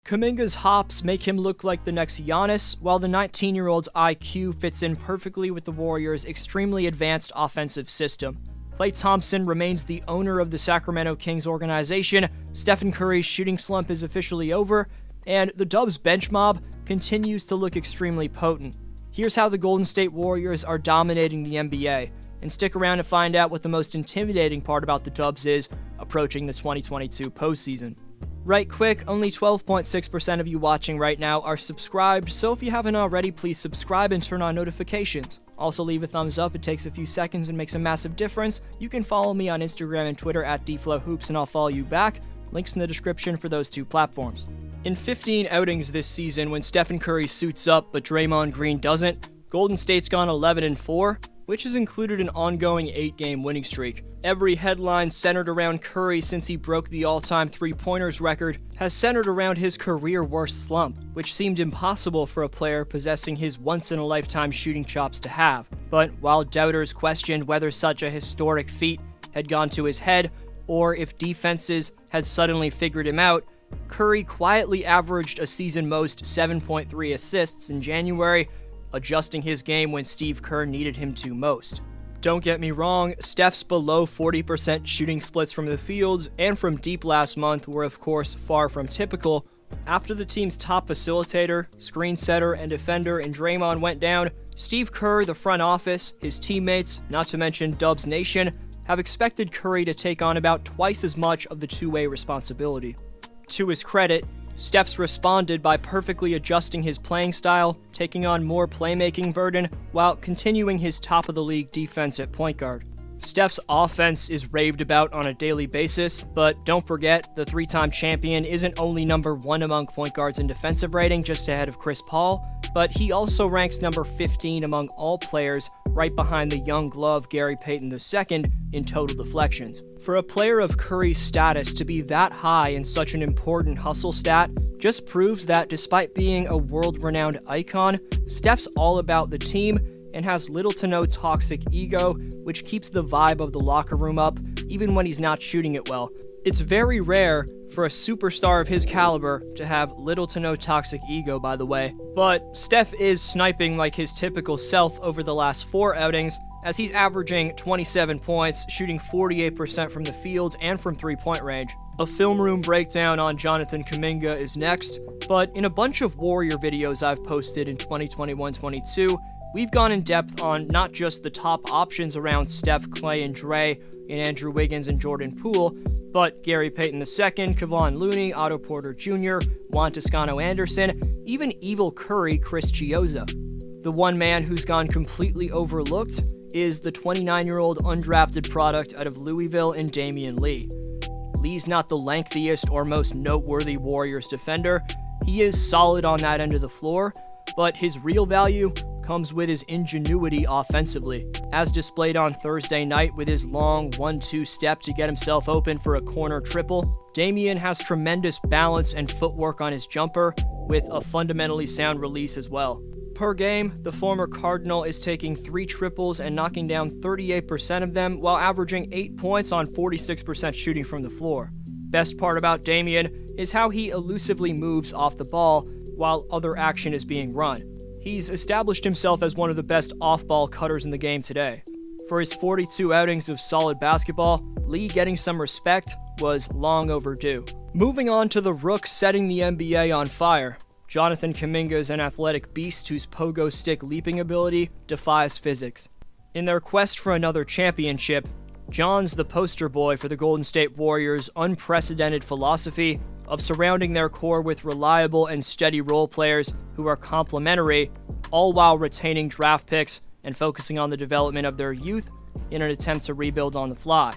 Kuminga's hops make him look like the next Giannis, while the 19-year-old's IQ fits in perfectly with the Warriors' extremely advanced offensive system. Klay Thompson remains the owner of the Sacramento Kings organization, Stephen Curry's shooting slump is officially over, and the Dubs bench mob continues to look extremely potent. Here's how the Golden State Warriors are dominating the NBA, and stick around to find out what the most intimidating part about the Dubs is approaching the 2022 postseason. Right quick, only 12.6% of you watching right now are subscribed, so if you haven't already, please subscribe and turn on notifications. Also leave a thumbs up, it takes a few seconds and makes a massive difference. You can follow me on Instagram and Twitter at DFlowHoops and I'll follow you back. Links in the description for those two platforms. In 15 outings this season when Stephen Curry suits up but Draymond Green doesn't, Golden State's gone 11-4, which has included an ongoing 8-game winning streak. Every headline centered around Curry since he broke the all-time three-pointers record has centered around his career-worst slump, which seemed impossible for a player possessing his once-in-a-lifetime shooting chops to have. But while doubters questioned whether such a historic feat had gone to his head, or if defenses had suddenly figured him out, Curry quietly averaged a season-most 7.3 assists in January, adjusting his game when Steve Kerr needed him to most. Don't get me wrong, Steph's below 40% shooting splits from the field and from deep last month were of course far from typical. After the team's top facilitator, screen setter, and defender in Draymond went down, Steve Kerr, the front office, his teammates, not to mention Dubs Nation, have expected Curry to take on about twice as much of the two-way responsibility. To his credit, Steph's responded by perfectly adjusting his playing style, taking on more playmaking burden, while continuing his top-of-the-league defense at point guard. Steph's offense is raved about on a daily basis, but don't forget, the three-time champion isn't only number 1 among point guards in defensive rating, just ahead of Chris Paul, but he also ranks number 15 among all players, right behind the young glove Gary Payton II in total deflections. For a player of Curry's status to be that high in such an important hustle stat just proves that despite being a world-renowned icon, Steph's all about the team and has little to no toxic ego, which keeps the vibe of the locker room up even when he's not shooting it well. It's very rare for a superstar of his caliber to have little to no toxic ego, by the way. But Steph is sniping like his typical self over the last 4 outings, as he's averaging 27 points, shooting 48% from the field and from three-point range. A film room breakdown on Jonathan Kuminga is next, but in a bunch of Warrior videos I've posted in 2021-22, we've gone in depth on not just the top options around Steph, Klay, and Dre, and Andrew Wiggins and Jordan Poole, but Gary Payton II, Kevon Looney, Otto Porter Jr., Juan Toscano-Anderson, even evil Curry, Chris Chiozza. The one man who's gone completely overlooked is the 29-year-old undrafted product out of Louisville in Damian Lee. Lee's not the lengthiest or most noteworthy Warriors defender. He is solid on that end of the floor, but his real value comes with his ingenuity offensively, as displayed on Thursday night with his long 1-2 step to get himself open for a corner triple. Damian has tremendous balance and footwork on his jumper, with a fundamentally sound release as well. Per game, the former Cardinal is taking 3 triples and knocking down 38% of them while averaging 8 points on 46% shooting from the floor. Best part about Damian is how he elusively moves off the ball while other action is being run. He's established himself as one of the best off-ball cutters in the game today. For his 42 outings of solid basketball, Lee getting some respect was long overdue. Moving on to the rook setting the NBA on fire, Jonathan Kuminga is an athletic beast whose pogo stick leaping ability defies physics. In their quest for another championship, John's the poster boy for the Golden State Warriors' unprecedented philosophy of surrounding their core with reliable and steady role players who are complementary, all while retaining draft picks and focusing on the development of their youth in an attempt to rebuild on the fly.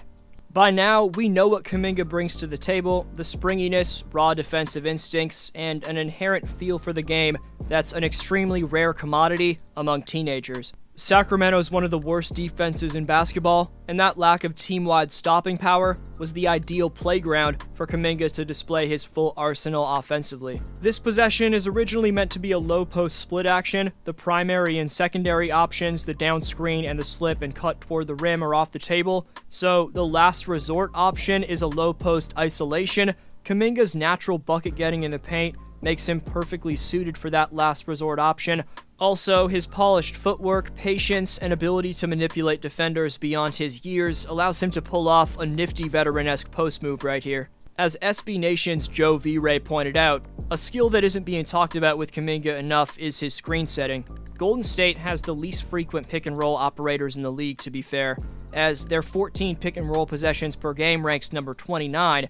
By now, we know what Kuminga brings to the table: the springiness, raw defensive instincts, and an inherent feel for the game that's an extremely rare commodity among teenagers. Sacramento's one of the worst defenses in basketball, and that lack of team-wide stopping power was the ideal playground for Kuminga to display his full arsenal offensively. This possession is originally meant to be a low-post split action. The primary and secondary options, the down screen and the slip and cut toward the rim, are off the table, so the last resort option is a low-post isolation, Kuminga's natural bucket getting in the paint makes him perfectly suited for that last resort option. Also, his polished footwork, patience, and ability to manipulate defenders beyond his years allows him to pull off a nifty veteran-esque post move right here. As SB Nation's Joe V-Ray pointed out, a skill that isn't being talked about with Kuminga enough is his screen setting. Golden State has the least frequent pick-and-roll operators in the league, to be fair, as their 14 pick-and-roll possessions per game ranks number 29.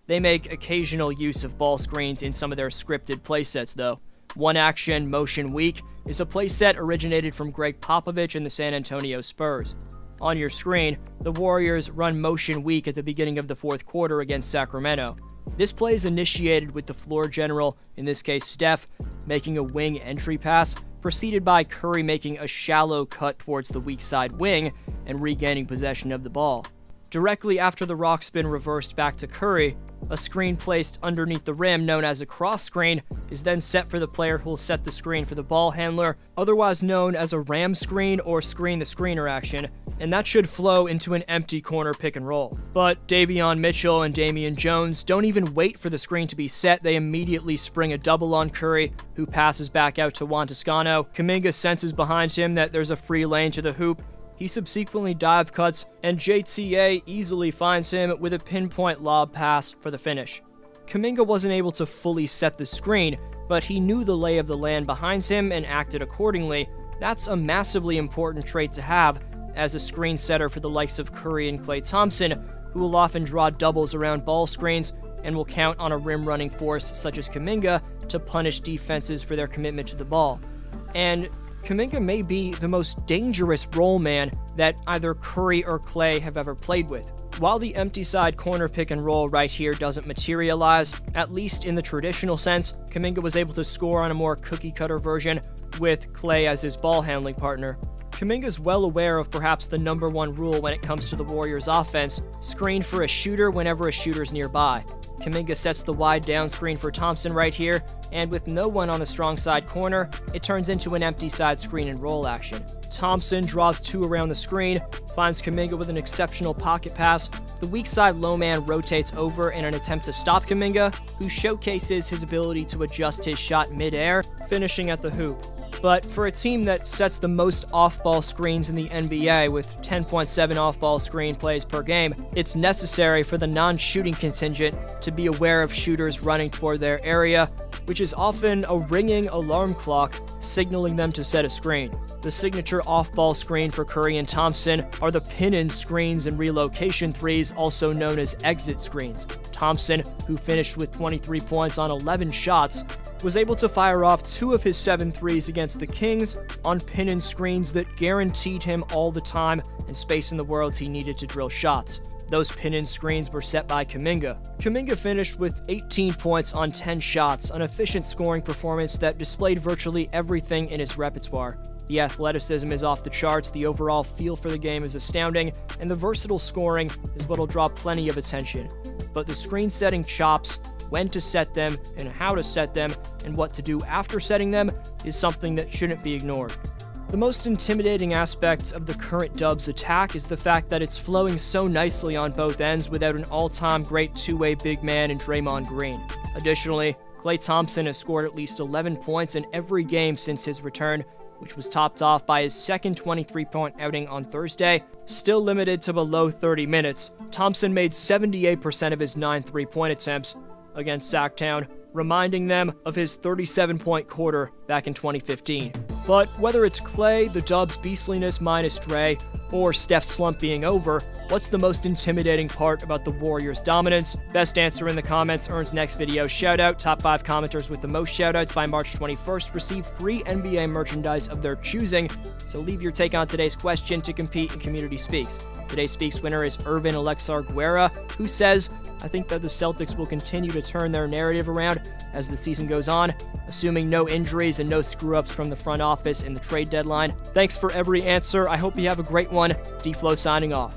They make occasional use of ball screens in some of their scripted playsets, though. One Action Motion Weak is a playset originated from Greg Popovich and the San Antonio Spurs. On your screen, the Warriors run Motion Weak at the beginning of the fourth quarter against Sacramento. This play is initiated with the floor general, in this case Steph, making a wing entry pass, preceded by Curry making a shallow cut towards the weak side wing and regaining possession of the ball. Directly after the rock spin reversed back to Curry, a screen placed underneath the rim known as a cross screen is then set for the player who will set the screen for the ball handler, otherwise known as a ram screen or screen the screener action, and that should flow into an empty corner pick and roll. But Davion Mitchell and Damian Jones don't even wait for the screen to be set, they immediately spring a double on Curry, who passes back out to Juan Toscano. Kuminga senses behind him that there's a free lane to the hoop. He subsequently dive cuts, and JTA easily finds him with a pinpoint lob pass for the finish. Kuminga wasn't able to fully set the screen, but he knew the lay of the land behind him and acted accordingly. That's a massively important trait to have as a screen setter for the likes of Curry and Klay Thompson, who will often draw doubles around ball screens and will count on a rim-running force such as Kuminga to punish defenses for their commitment to the ball. And Kuminga may be the most dangerous roll man that either Curry or Klay have ever played with. While the empty side corner pick and roll right here doesn't materialize, at least in the traditional sense, Kuminga was able to score on a more cookie-cutter version with Klay as his ball handling partner. Kuminga's well aware of perhaps the number one rule when it comes to the Warriors' offense: screen for a shooter whenever a shooter's nearby. Kuminga sets the wide down screen for Thompson right here, and with no one on the strong side corner, it turns into an empty side screen and roll action. Thompson draws two around the screen, finds Kuminga with an exceptional pocket pass. The weak side low man rotates over in an attempt to stop Kuminga, who showcases his ability to adjust his shot mid-air, finishing at the hoop. But for a team that sets the most off-ball screens in the NBA with 10.7 off-ball screen plays per game, it's necessary for the non-shooting contingent to be aware of shooters running toward their area, which is often a ringing alarm clock signaling them to set a screen. The signature off-ball screen for Curry and Thompson are the pin-in screens and relocation threes, also known as exit screens. Thompson, who finished with 23 points on 11 shots, was able to fire off 2 of his 7 threes against the Kings on pin-in screens that guaranteed him all the time and space in the worlds he needed to drill shots. Those pin-in screens were set by Kuminga. Kuminga finished with 18 points on 10 shots, an efficient scoring performance that displayed virtually everything in his repertoire. The athleticism is off the charts, the overall feel for the game is astounding, and the versatile scoring is what'll draw plenty of attention. But the screen setting chops, when to set them, and how to set them, and what to do after setting them, is something that shouldn't be ignored. The most intimidating aspect of the current Dubs attack is the fact that it's flowing so nicely on both ends without an all-time great two-way big man in Draymond Green. Additionally, Klay Thompson has scored at least 11 points in every game since his return, which was topped off by his second 23-point outing on Thursday. Still limited to below 30 minutes, Thompson made 78% of his 9 3-point attempts against Sacktown, reminding them of his 37-point quarter back in 2015. But whether it's Klay, the Dubs' beastliness minus Dre, or Steph's slump being over, what's the most intimidating part about the Warriors' dominance? Best answer in the comments earns next video shoutout. Top 5 commenters with the most shoutouts by March 21st receive free NBA merchandise of their choosing, so leave your take on today's question to compete in Community Speaks. Today's Speaks winner is Irvin Alexar Guerra, who says, "I think that the Celtics will continue to turn their narrative around as the season goes on, assuming no injuries and no screw-ups from the front office in the trade deadline." Thanks for every answer. I hope you have a great one. D-Flow signing off.